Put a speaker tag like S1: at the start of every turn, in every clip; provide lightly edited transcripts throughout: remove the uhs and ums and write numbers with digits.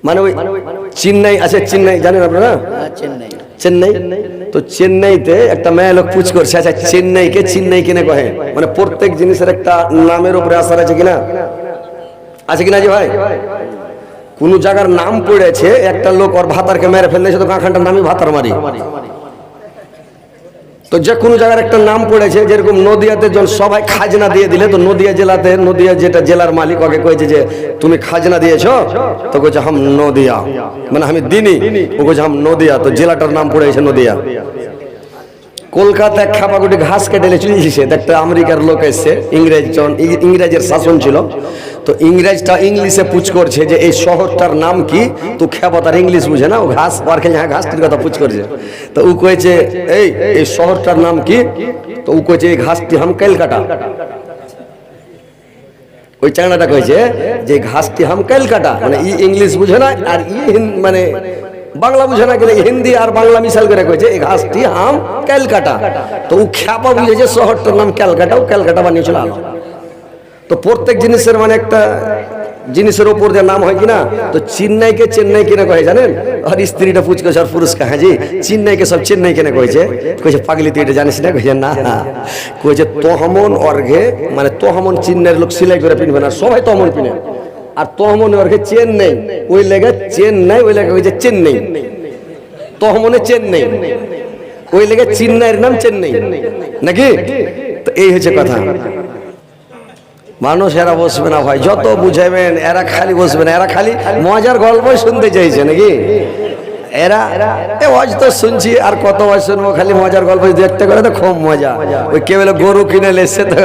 S1: মানে ওই চেন্নাই আছে, চেন্নাই জানেন আপনারা? চেন্নাই। তো চেন্নাইতে একটা মেয়ে লোক পুজ করছে, আচ্ছা চেন্নাইকে চেন্নাই কেনে কহে? মানে প্রত্যেক জিনিসের একটা নামের উপরে আসার আছে কিনা, আছে কিনা জি ভাই? কোন জায়গার নাম পড়েছে, একটা লোক ওর ভাতারকে মেরে ফেলেছে, তো কাঁখানটার নামই ভাতার মারি। তো যে কোনো জায়গার একটা নাম পড়েছে, যেরকম নদিয়াতে যখন সবাই খাজনা দিয়ে দিলে, তো নদিয়া জেলাতে, নদিয়া যেটা জেলার মালিক, ওকে কয়েছে যে তুমি খাজনা দিয়েছো? তো কইছে হাম নদিয়া, মানে আমি দিনি। ও কইছে হাম নদিয়া, তো জেলাটার নাম পড়েছে নদিয়া। কলকাতায় খাপাগুটি ঘাস কেটে চলেছে, একটা আমেরিকার লোক এসছে, ইংরেজের শাসন ছিল। তো ইংরেজটা ইংলিশে পুছ করছে যে এই শহরটার নাম কি, তো খেপা তার ইংলিশ বুঝে না, ও ঘাস পারকে হ্যাঁ ঘাসটির কথা পুছ করছে। তো ও কয়েছে এই শহরটার নাম কি? তো ও কয়েছে এই ঘাসটি হাম ক্যালকাটা। ওই চাংড়াটা কয়েছে যে ঘাসটি হাম ক্যালকাটা, মানে ই ইংলিশ বুঝে না আর মানে বাংলা বুঝে না, গেলে হিন্দি আর বাংলা মিশাল করে কয়েছে এই ঘাসটি হাম ক্যালকাটা। তো ও খ্যাপা বুঝেছে শহরটার নাম ক্যালকাটা, ও ক্যালকাটা বানিয়ে চলে আলো। তো প্রত্যেক জিনিসের মানে একটা জিনিসের ওপর যে নাম হয় কিনা, তো চেন্নাইকে চেন্নাই কেনে কহে জানেন? আর স্ত্রীটা পুচকেছে আর পুরুষ হ্যাঁ জি চেন্নাইকে সব চেন্নাই কেনে কয়েছে? কইছে পাগলি তুই এটা জানিস না? কইছে না। কইছে তহমন অর্ঘে, মানে তহমন চিন্নাইয়ের লোক সিলাই করে পিনবে না, সবাই তহমন পিনে। আর তহমন অর্ঘে চেন্নাই, ওই লেগে চেন্নাই, ওই লেগে কইছে চেন্নাই। তহমনে চেন্নাই, ওই লেগে চেন্নাইয়ের নাম চেন্নাই নাকি? তো এই হচ্ছে কথা। মানুষ এরা বসবে না ভাই, যত বুঝাবেন এরা খালি বসবে না, এরা খালি মজার গল্পই শুনতে চাইছে নাকি? এরা ওয়াজ তো শুনছি, আর কত ওয়াজ শুনবো, খালি মজার গল্প দেখতে করে তো খুব মজা। ওই কে বলে গরু কিনে লেসছে, তো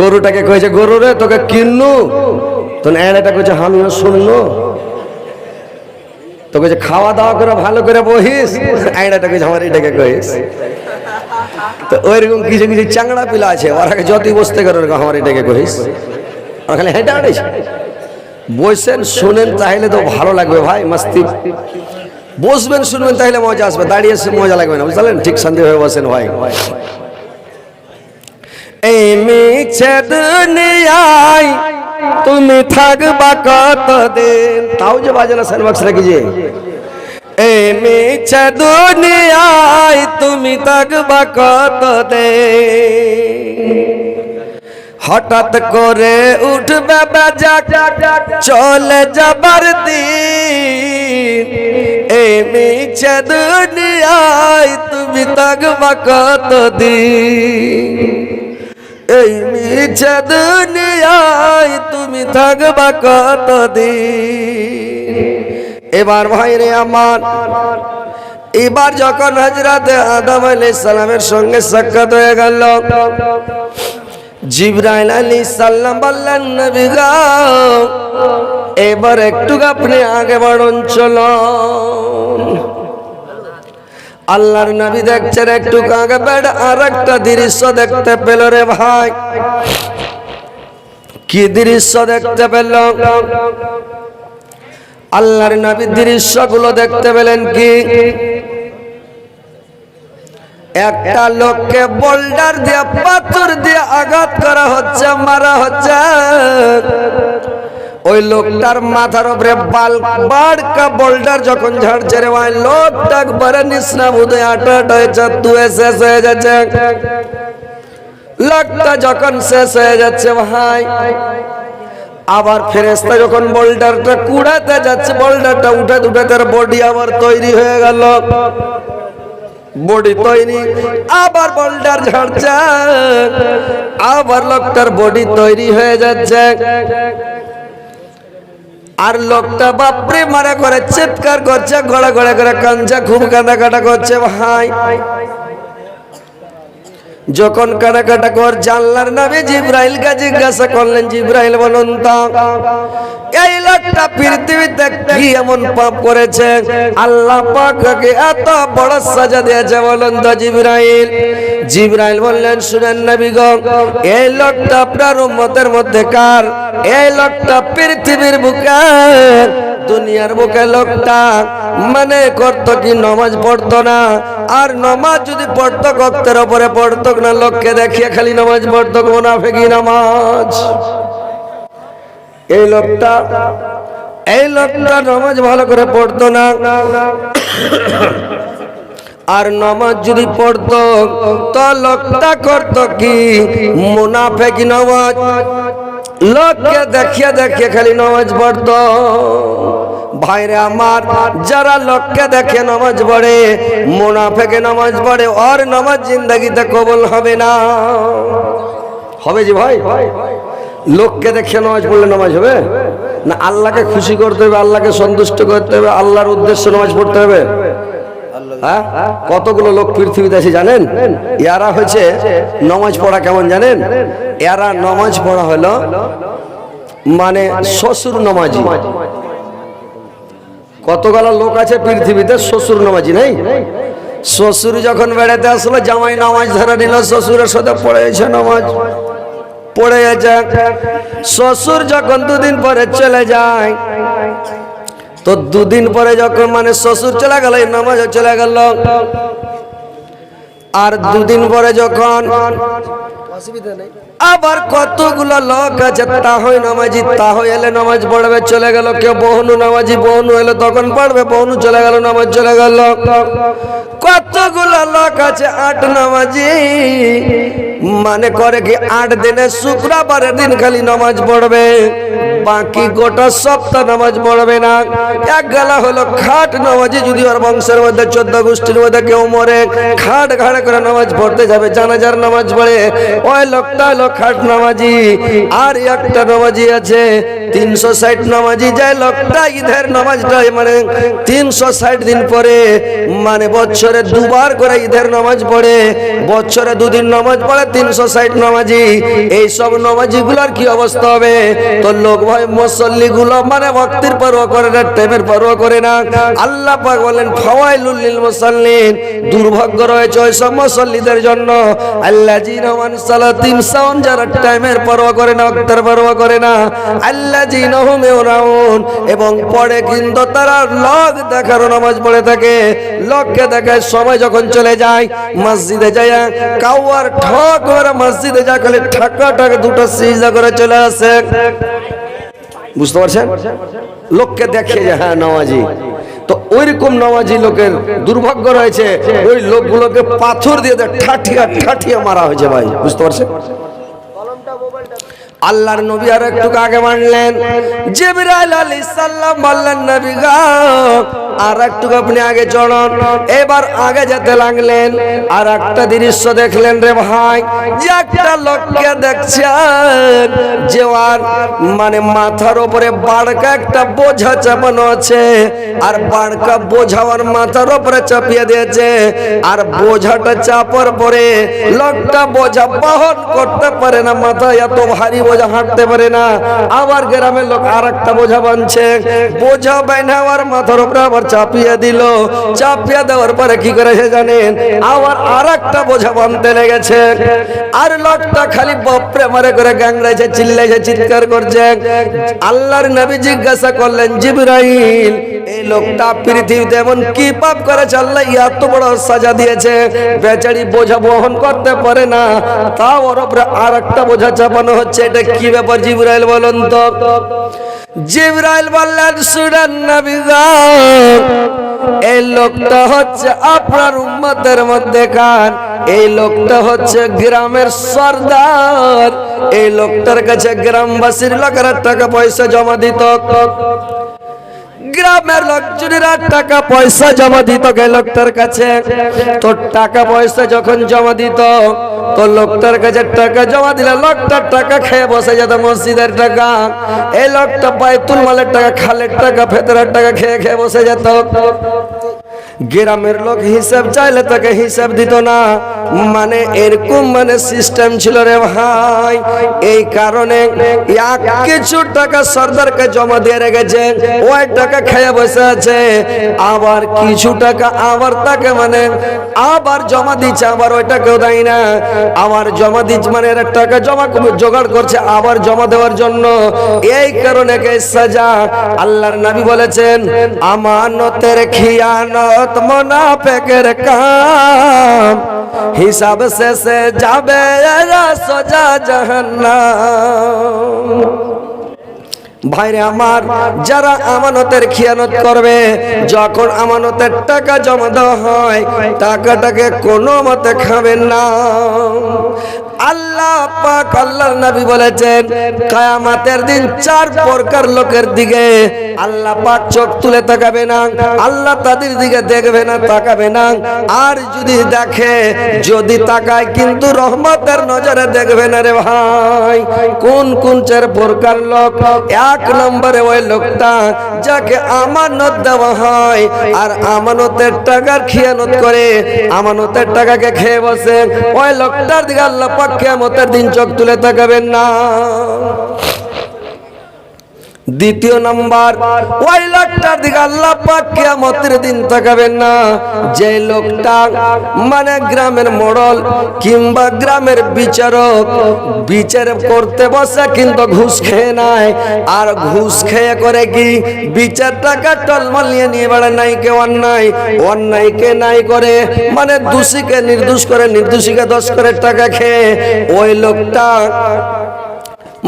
S1: গরুটাকে কয়েছে গরু রে তোকে কিননু, তো এড়াটা কইছে আমিও শুনলো। তো কইছে খাওয়া দাওয়া করে ভালো করে বহিস, এড়াটা কইছে আমার এটাকে কইস। তো ওইরকম কিছু কিছু চাংড়া পিলা আছে, ওরা যতই বসতে করে আমার এটাকে কহিস, ওরা খালি হেঁটে আড়াইছে। বসেন শুনেন তাহলে তো ভালো লাগবে ভাই, মাস্তি বসবেন শুনবেন তাহলে মজা আসবে, দাঁড়িয়ে মজা লাগবে না, বুঝলেন? ঠিক শান্তি হয়ে বসেন ভাই। এই মিছে দুনিয়ায় তুমি থাকবা কতদিন, তাও যে বাজে না সাইনবক্স রেখেছে। এই মিছে দুনিয়ায় তুমি থাকবা কতদিন, হঠাৎ করে উঠবে বেজা চলে যাবার দিন। এই মিছে দুনিয়ায় তুমি থাকবা কতদিন, এই মিছে দুনিয়ায় তুমি থাকবা কতদিন। এবার ভাইরে আমার, এবার যখন হযরত আদম আলাইহিস সালামের সঙ্গে সাক্ষাৎ হয়ে গেল, জিবরাইল আলাইহিস সালাম বললেন নবী গো এবার একটু আপনি আগে বাড়ুন, চলুন। আল্লাহর নবী দেখছেন একটু আগে বেড়, আর একটা দৃশ্য দেখতে পেল রে ভাই। কি দৃশ্য দেখতে পেল? আল্লাহর নবী দৃশ্যগুলো দেখতে পেলেন কি, একটা লোককে বোল্ডার দিয়ে পাথর দিয়ে আঘাত করা হচ্ছে, মারা হচ্ছে। ওই লোকটার মাথার উপরে বাড়কা বোল্ডার যখন ঝাড়ছে রে ভাই, লোকটা একবারে নিঃস্নাবুদে আটাট হয়েছে, তুয়ে শেষ হয়ে যাচ্ছে। লোকটা যখন শেষ হয়ে যাচ্ছে ভাই, আবার ফেরেশতা যখন বোল্ডারটা কুড়াতে যাচ্ছে, বোল্ডারটা উঠাতে উঠাতে তার বডি আবার তৈরি হয়ে গেল, বডি তৈরি, আবার বোল্ডার ঝাড়ছে, আবার লোকটার বডি তৈরি হয়ে যাচ্ছে। আর লোকটা বাপরে মারা করে চিৎকার করছে, গড়া গড়া করে কাঁদছে, খুব কাঁদাকাটা করছে ভাই। যখন কানাকাটা কর জানলার নবী জিবরাইলকে জিজ্ঞাসা করলেন, জিবরাইল বলুন তো এই লোকটা পৃথিবীতে কি এমন পাপ করেছে আল্লাহ পাক ওকে এত বড় সাজা দিয়েছে বলুন তো জিবরাইল? জিবরাইল বললেন শুনেন নবী গো, এই লোকটা আপনার উম্মতের মধ্যে কার? এই লোকটা পৃথিবীর বুকে, দুনিয়ার বুকে লোকটা মানে করতো কি নামাজ পড়তো না, আর নামাজ যদি পড়তো ভক্তের উপরে পড়তো না, লোককে দেখিয়ে খালি নামাজ পড়তো, মুনাফিকি নামাজ। এই লোকটা এই লোকটা নামাজ ভালো করে পড়তো না, আর নামাজ যদি পড়তো তো লোকটা করতো কি মুনাফিক নামাজ, লোককে দেখিয়ে দেখিয়ে খালি নামাজ পড়তো। ভাইরে আমার, যারা লোককে দেখে নামাজ পড়ে, মুনাফিকে নামাজ পড়ে, আর নামাজ জিন্দেগিতে কবুল হবে না। হবে জি ভাই? লোককে দেখে নামাজ পড়লে নামাজ হবে না? আল্লাহকে খুশি করতে হবে, আল্লাহকে সন্তুষ্ট করতে হবে, আল্লাহর উদ্দেশ্যে নামাজ পড়তে হবে। হ্যাঁ, কতগুলো লোক পৃথিবীতে আছে জানেন? এরা হচ্ছে নামাজ পড়া কেমন জানেন? এরা নামাজ পড়া হলো মানে শ্বশুর নামাজি। কতগুলো লোক আছে পৃথিবীতে শ্বশুর নামাজি নাই? শ্বশুর যখন বেড়াতে আসলো, জামাই নামাজ ধরে নিল, শ্বশুরের সাথে পড়েছে নামাজ, পড়ে গেছে। শ্বশুর যখন দুদিন পরে চলে যায়, তো দুদিন পরে যখন মানে শ্বশুর চলে গেল, নামাজও চলে গেল। আর দুদিন পরে যখন আবার কতগুলো লোক আছে তাহই নামাজি, তাহই এলে নামাজ পড়বে, চলে গেল। কেউ বহুনু নামাজি, বহুনু এলে তখন পড়বে, বহুনু চলে গেল, নামাজ চলে গেল। কতগুলো লোক আছে আট নামাজি, মানে করে কি 8 দিনে শুক্রবারের দিন খালি নামাজ পড়বে, বাকি গোটা সপ্তাহ নামাজ পড়বে না। এক গেলা হলো খাট নামাজি, যদি ওর বংশের মধ্যে 14 গোষ্ঠীর মধ্যে কেউ মরে, খাট ঘাড়ে করে নামাজ পড়তে যাবে, জানাজার নামাজ পড়ে, ওই লোকটা হলো খাট নামাজি। আর একটা নামাজি আছে 360 নামাজি, যায় লোকটা ঈদের নামাজটা মানে 360 দিন পরে, মানে বছরে দুবার করে ঈদের নামাজ পড়ে, বছরে 2 দিন নামাজ পড়ে, 360 নামাজি। এই সব নামাজি গুলার কি অবস্থা হবে? তো লোক ভাই মুসল্লি গুলো মানে ভক্তির পরোয়া করে না, টাইমের পরোয়া করে না। আল্লাহ পাক বলেন ফাওয়াইলুল লিল মুসাল্লিন, দুর্ভাগ্য রয়েছে ওই সব মুসল্লিদের জন্য, আল্লাযিনা মান সালাতিম সাউন, যারা টাইমের পরোয়া করে না, ওয়াক্তের পরোয়া করে না, আল্লাযিনা হুম ইউরাউন, এবং পড়ে কিন্তু তারা লোক দেখার নামাজ পড়ে থাকে, লোককে দেখায়। সময় যখন চলে যায়, মসজিদে যায় কাওয়ার ঠক করে মসজিদে যা খালি ঠাকা ঠাকা দুটো সিজদা করে চলে আসে। বুঝতে পারছেন? লোককে দেখে যে হ্যাঁ নামাজি। তো ওইরকম নামাজি লোকের দুর্ভাগ্য রয়েছে, ওই লোকগুলোকে পাথর দিয়ে ঠাঠিয়া ঠাঠিয়া মারা হয়েছে ভাই। বুঝতে পারছেন? আল্লাহর নবী আর একটু আগে মানলেন, জিবরাইল আলাইহিস সালাম বললেন নবী গো আর একটু আপনি আগে চলুন। এবার আগে যেতে লাগলেন, আর একটা দৃশ্য দেখলেন রে ভাই, যে একটা লোককে দেখছেন যে আর মানে মাথার উপরে বাড়কা একটা বোঝা চাপানো আছে, আর বাড়কা বোঝা আর মাথার উপরে চাপিয়ে দিয়েছে, আর বোঝাটা চাপার পরে লোকটা বোঝা বহন করতে পারে না, মাথায় এত ভারী বোঝা হাঁটতে পারে না। আবার গ্রামের লোক আর একটা বোঝা বানছে, বোঝা বাইনাওয়ার মাথার উপরে আবার চাপিয়ে দিল, চাপিয়ে দেওয়ার পরে কি করেছে জানেন? আবার আর একটা বোঝা বানতে লেগেছে, আর লোকটা খালি বাপরে মারে করে গাংড়াইছে, চিল্লাইছে, চিৎকার করছে। আল্লাহর নবী জিজ্ঞাসা করলেন, জিবরাইল এই লোকটা পৃথিবীতে এমন কি পাপ করেছে আল্লাহ এত বড় সাজা দিয়েছে? বেচারি বোঝা বহন করতে পারে না, তাও ওর উপরে আর একটা বোঝা চাপানো হচ্ছে, এটা কি ব্যাপার জিবরাইল বলুন তো? জিবরাইল বললেন, শুনেন নবী গো, এই লোকটা হচ্ছে আপনার উম্মতের মধ্যে খান, এই লোকটা হচ্ছে গ্রামের সর্দার, এই লোকটার কাছে গ্রামবাসীর লোকেরা টাকা পয়সা জমা দিত, গ্রামের লোকজনেরা টাকা পয়সা জমা দিত লোকটার কাছে। তো টাকা পয়সা যখন জমা দিত, তো লোকটার কাছে টাকা জমা দিলে লোকটার টাকা খেয়ে বসে যেত, মসজিদের টাকা, এই লোকটা বাইতুল মালের টাকা, খালের টাকা, ফেতরার টাকা খেয়ে খেয়ে বসে যেত। গ্রামের লোক হিসাব চাইলে তাকে হিসাব দিত না, মানে এরকম মানে সিস্টেম ছিল রে ভাই। এই কারণে কিছু টাকা সর্দারকে জমা দিয়ে রেখেছে, ওই টাকা খেয়ে বসে আছে, আবার কিছু টাকা আবার তাকে মানে আবার জমা দিচ্ছে, আবার ওই টাকাও দেয় না, আবার জমা দিচ্ছে, মানে এর টাকা জমা জোগাড় করছে আবার জমা দেওয়ার জন্য। এই কারণে কে সাজা। আল্লাহর নবী বলেছেন, আমানতের খিয়ানত মুনাফিকের কাম, হিসাব শেষে যাবে এরা সোজা জাহান্নাম। ভাইরে আমার, যারা আমানতের খিয়ানত করবে, যখন আমানতের টাকা জমা দেওয়া হয় টাকাটাকে কোনো মতে খাবেন না। আল্লাহ পাক আল্লাহর নবী বলেছেন কিয়ামতের দিন 4 প্রকার লোকের দিকে আল্লাহ পাক চোখ তুলে তাকাবে না, আল্লাহ তাদের দিকে দেখবে না, তাকাবে না। আর যদি দেখে, যদি তাকায়, কিন্তু রহমতের নজরে দেখবে না রে ভাই। কোন কোন 4 প্রকার লোক? 1 নম্বরে ওই লোকটা যাকে আমানত দেওয়া হয় আর আমানতের টাকার খিয়ানত করে, আমানতের টাকাকে খেয়ে বসে, ওই লোকটার দিকে আল্লাহ পাক কিয়ামতের দিন চোখ তুলে তাকাবেন না। দ্বিতীয় নাম্বার, ওই লোকটার দিকে আল্লাহ পাক কিয়ামতের দিন তাকাবেন না যে লোকটা মানে গ্রামের মোড়ল কিংবা গ্রামের বিচারক, বিচার করতে বসে কিন্তু ঘুষ খেয়ে নাই। আর ঘুষ খেয়ে করে কি? বিচার টাকা টলমলিয়ে নিয়ে বেড়ায়। নাইকে অন্যায়, অন্যায়কে নাই করে, মানে দোষীকে নির্দোষ করে, নির্দোষীকে দোষ করে টাকা খেয়ে ওই লোকটা,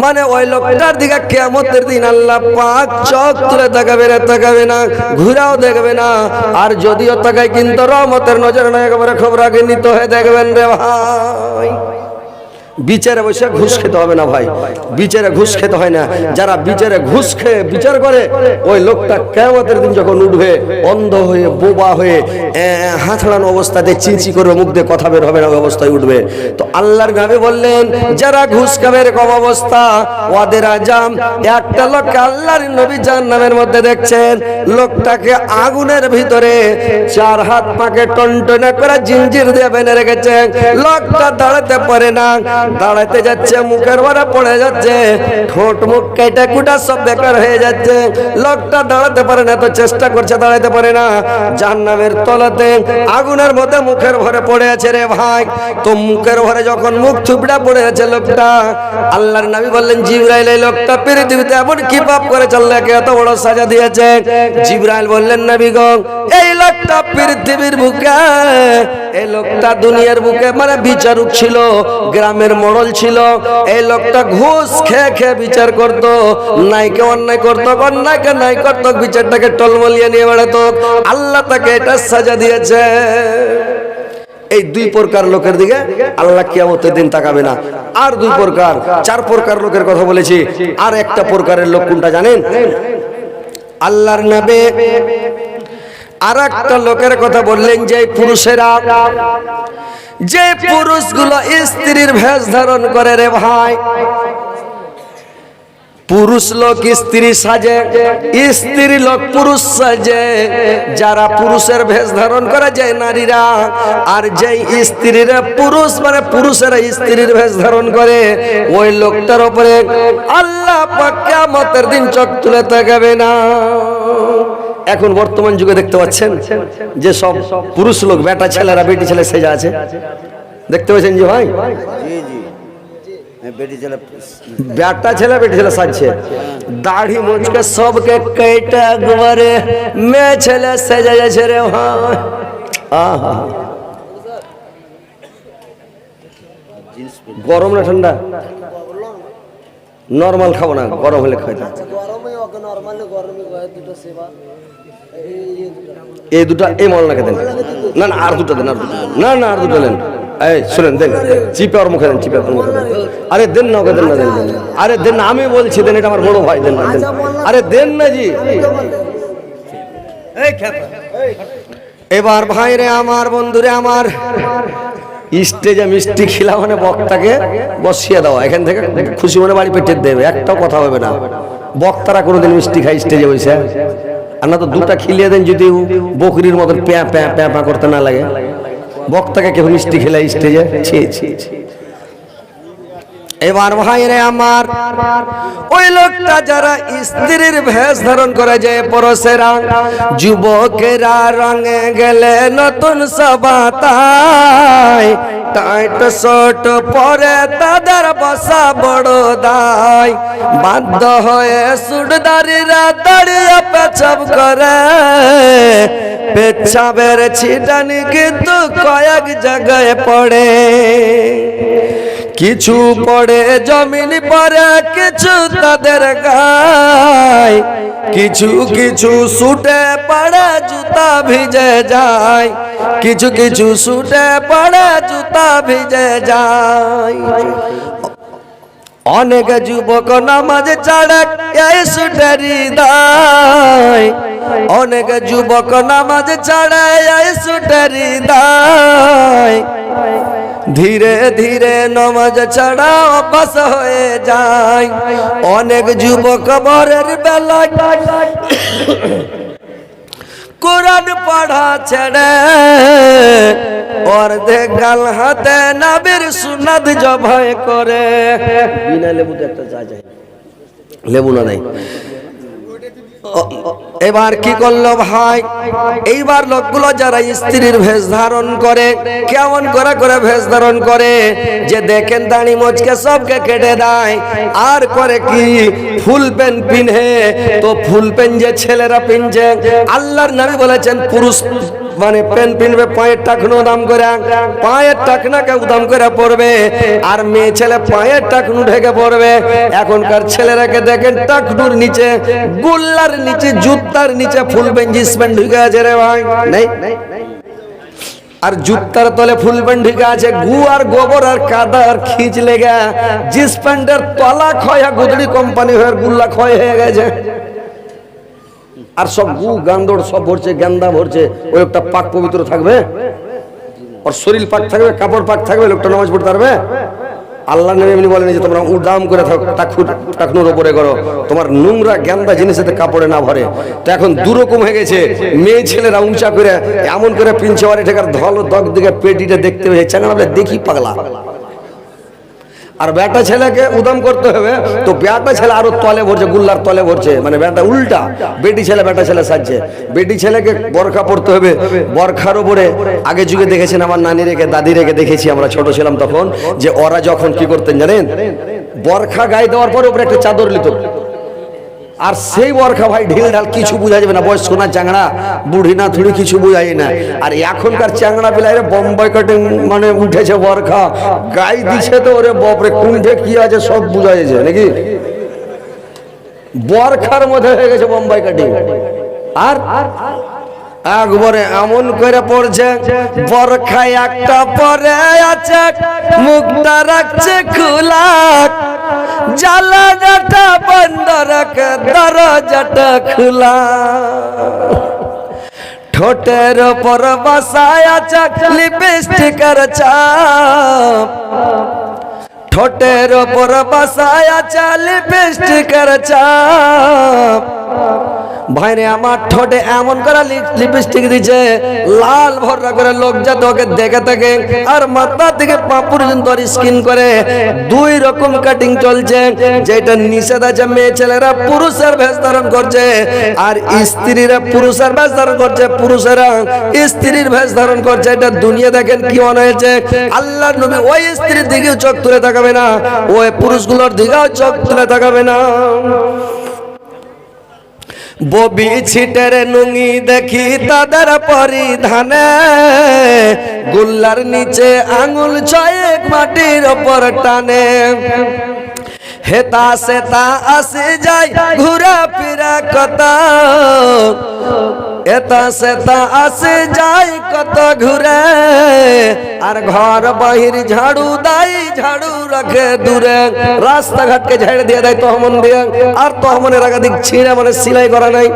S1: মানে ওই লোকটার দিকে কিয়ামতের দিন আল্লাহ পাক চোখ তুলে তাকাবে না, ঘুরাও দেখবে না। আর যদিও তাকায়, কিন্তু রহমতের নজরে না, একেবারে খুব রাগান্বিত হয়ে দেখবেন রে ভাই। বিচারে বসে ঘুষ খেতে হবে না ভাই, বিচারে ঘুষ খেতে হয় না। যারা বিচারে ঘুষ খেয়ে বিচার করে, ওই লোকটা কিয়ামতের দিন যখন উঠবে অন্ধ হয়ে, বোবা হয়ে, হাতড়ানো অবস্থাতে চিঁচি করবে, মুখ দিয়ে কথা বের হবে না, ওই অবস্থায় উঠবে। তো আল্লাহর নবী বললেন যারা ঘুষ খাবে এরকম অবস্থা ওদের আজাম। একটা লোক আল্লাহর নবী জাহান্নামের মধ্যে দেখছেন, লোকটাকে আগুনের ভিতরে 4 হাত পাকে টনটনে করে জিঞ্জির দিয়ে বেঁধে রেখেছে। লোকটা দাঁড়াতে পারে না, দাঁড়াতে যাচ্ছে, মুখের ভরে পড়ে যাচ্ছে, ঠোঁট মুখ কেটে কুটা সব বেকার হয়ে যাচ্ছে। লোকটা দাঁড়াতে পারে না, তো চেষ্টা করছে, দাঁড়াতে পারে না। জাহান্নামের তলাতে আগুনের মধ্যে মুখের ভরে পড়ে আছে রে ভাই। তো মুখের ভরে যখন মুখ থুবড়া পড়ে আছে লোকটা, আল্লাহর নবী বললেন জিবরাইল, এই লোকটা পৃথিবীতে এমন কি পাপ করে আল্লাহকে এত বড় সাজা দিয়েছে? জিবরাইল বললেন নবী গো, এই লোকটা পৃথিবীর বুকে, এই লোকটা দুনিয়ার বুকে মানে বিচারক ছিল, গ্রামের মোড়ল ছিল। এই লোকটা ঘুষ খেয়ে খেয়ে বিচার করতো, নাইকে অন্যায় করতো, অন্যায়কে নাই করতো, বিচারটাকে টলমলিয়ে নিয়ে বেড়াতো। আল্লাহ তাকে এটা সাজা দিয়েছে। এই 2 প্রকার লোকের দিকে আল্লাহ কিয়ামতের দিন তাকাবে না। আর 2 প্রকার, 4 প্রকার লোকের কথা বলেছি। আর একটা প্রকারের লোক কোনটা জানেন? আল্লাহর নবী আর একটা লোকের কথা বললেন, যে পুরুষেরা, যে পুরুষগুলো স্ত্রীর ভেষ ধারণ করে রে ভাই। পুরুষ লোক স্ত্রী সাজে, স্ত্রী লোক পুরুষ সাজে। যারা পুরুষের ভেষ ধারণ করে যায় নারীরা, আর যেই স্ত্রীরা পুরুষ মানে পুরুষেরা স্ত্রীর ভেষ ধারণ করে, ওই লোকটার উপরে আল্লাহ পাক কিয়ামতের দিন চোখ তুলে তাকাবে না। এখন বর্তমান যুগে দেখতে পাচ্ছেন যে সব পুরুষ লোক, বেটা ছেলেরা বেটি ছেলে সেজে আছে, দেখতে পাচ্ছেন যে ভাই? বেটা ছেলে বেটি ছেলে সাজছে, দাড়ি মুছকে সবকে কেটে একবারে মেয়ে ছেলে সেজে যাচ্ছে রে ভাই। আহা, গরম না ঠান্ডা? নরমাল খাবো না, গরম হলে খাই না। এই দুটা এই মলনাকে দেন, না না আর দুটো দেন, আর দুটো না না আর দুটো দেন। এই শুনেন, দেন, চিপে ওর মুখে দেন, চিপে ওর মুখে দেন। আরে দেন না, ওকে দেন না, দেন দেন। আরে দেন না, আমি বলছি দেন, এটা আমার বড় ভাই, দেন না, দেন। আরে দেন না জি। এবার ভাইরে আমার, বন্ধুরে আমার, স্টেজে মিষ্টি খিলা মানে বক্তাকে বসিয়ে দেওয়া, এখান থেকে খুশি মনে বাড়ি পেটে দেবে, একটাও কথা হবে না। বক্তারা কোনোদিন মিষ্টি খায় স্টেজে বসে? আর না তো 2টা খিলিয়ে দেন, যদি বকরির মতন প্যাঁ প্যাঁ প্যাঁ প্যাঁ করতে না লাগে। বক্তাকে কেউ মিষ্টি খেলে স্টেজে? ছি ছি ছি। এবার ভাইরে আমার, ওই লোকটা যারা স্ত্রীর ভেষ ধারণ করে যায় পুরুষেরা, যুবকেরা রঙে গেলে নতুন সবাতায়, টাইট শর্ট পরে তাদের বসা বড় দায়, বাধ্য হয়ে সুটদারিরা দাঁড়িয়ে পেছাব করে, পেছাবের ছিটানি কিন্তু কয়েক জায়গায় পড়ে। কিছু পড়ে জমিন পরে কিছু তাদের গায়, কিছু কিছু ছুটে পড়ে জুতা ভিজে যায়, কিছু কিছু ছুটে পড়ে জুতা ভিজে যায়। অনেক যুবক নামাজ ছাড়ে এই ছুটেরি দায়, অনেক যুবক নামাজ ছাড়ে এই ছুটেরি দায়। ধীরে ধীরে নামাজ ছাড়া অভ্যাস হয়ে যায়। অনেক যুবক ভোরের বেলায় কোরআন পড়া ছেড়ে অর্ধেক গাল হাতে নবীর সুন্নাত জবাই করে। বিনা লেবুতে একটা চা চাই, লেবু না নাই। এবার কি করলো ভাই, এইবার লোকগুলো যারা স্ত্রীর ভেষ ধারণ করে, কেমন করে করে ভেষ ধারণ করে যে দেখেন দাড়ি মোচকে সবকে কেটে দেয়, আর করে কি ফুল প্যান্ট পিনে। তো ফুল প্যান্ট যে ছেলেরা পিনছে, আল্লাহর নবী বলেছেন পুরুষ মানে প্যান্ট পিনবে পায়ের টাকনো উদাম করে, পায়ের টাকনাকে উদাম করে পড়বে, আর মেয়ে ছেলে পায়ের টাকনু ঢেকে পড়বে। এখনকার ছেলেরাকে দেখেন টাকনুর নিচে, গুল্লার নিচে, জুতার নিচে ফুল প্যান্ট জিন্স প্যান্ট ঢুকে আছে রে ভাই, নেই। আর জুতার তলে ফুল প্যান্ট ঢুকে আছে, গু আর গোবর আর কাদা আর খিঁচ লেগে জিন্স প্যান্টের তলা ক্ষয়, গুদড়ি কোম্পানি হয়ে গুল্লা ক্ষয় হয়ে গেছে। আর সব গু গান্দড় সব ভরছে, গেন্দা ভরছে। ওই লোকটা পাক পবিত্র থাকবে? ওর শরীর পাক থাকবে, কাপড় পাক থাকবে, লোকটা নামাজ পড়তে পারবে? আল্লাহ নবী এমনি বলেন যে তোমরা উদাম করে টাকনুর উপরে করো, তোমার নোংরা গেন্দা জিনিসেতে কাপড়ে না ভরে। তো এখন দুরকম হয়ে গেছে, মেয়ে ছেলেরা উঁচা করে এমন করে পিনছে, ওর এটাকার ধল দগ দিকে পেটিটা দেখতে পেয়েছে, চাঙা বলে দেখি পাগলা। আর বেটা ছেলেকে উদাম করতে হবে, তো বেটা ছেলে আরো তলে ভরছে, গুল্লার তলে ভরছে, মানে বেটা উল্টা। বেটি ছেলে বেটা ছেলে সাজছে। বেটি ছেলেকে বরখা পড়তে হবে, বরখার উপরে আগে যুগে দেখেছেন, আমার নানি রেখে দাদি রেখে দেখেছি আমরা ছোট ছিলাম তখন, যে ওরা যখন কি করতেন জানেন, বরখা গায়ে দেওয়ার পরে উপরে একটা চাদর নিত। আর সেই বরখা ভাই ঢিল ঢাল কিছু বোঝা যাবে না, বয়স্ক না চাংড়া, বুড়ি না থুড়ি, কিছু বোঝাই না। আর এখনকার চাংড়া পিলাইরে বোম্বাই কাটিং মানে উঠেছে বরখা, গায়ে দিছে তো ওরে বাপরে কুণ্ঠে কি আছে সব বোঝা যাচ্ছে নাকি, বরখার মধ্যে হয়ে গেছে বোম্বাই কাটিং। আর একবারে এমন করে পড়ছে, বরখা একটা পরে আছে, মুখটা রাখছে খোলা, জানালাটা বন্ধ রাখে, দরজাটা খোলা। ঠোঁটের উপর বসায় আছে লিপস্টিকের ছাপ, ঠোঁটের উপর বসায় আছে লিপস্টিকের ছাপ। ভাইরে আমার ঠোঁটে এমন করে লিপস্টিক দিছে, লাল ভররা করে, লোক যাতে ওকে দেখে থাকে। আর মাথা থেকে পা পর্যন্ত স্কিন করে দুই রকম কাটিং চলছে, যেটা নিষেধ আছে। মেয়ে ছেলেরা পুরুষের ভেষ ধারণ করছে, আর স্ত্রীরা পুরুষের ভেষ ধারণ করছে, পুরুষেরা স্ত্রীর ভেষ ধারণ করছে। এটা দুনিয়া দেখেন কি মনে হয়েছে। আল্লাহর নবী ওই স্ত্রীর দিকেও চোখ তুলে তাকাবে না, ওই পুরুষগুলোর দিকেও চোখ তুলে তাকাবে না। ববি ছিটের নুঙ্গি দেখি তাদের পরিধানে, গুল্লার নিচে আঙুল ছয়েক মাটির ওপর টানে। হেতা সেতা আসে যায় ঘুরা ফিরা কথা, এটা সেটা আসে যায় কত ঘুরে। আর ঘর বাহির ঝাড়ু দেয়, ঝাড়ু রাখে দূরে। রাস্তাঘাটকে ঝাড় দিয়ে দেয় তহমন দিয়ে, আর তহমনের আগাদিক ছিঁড়ে মানে সিলাই করা নাই।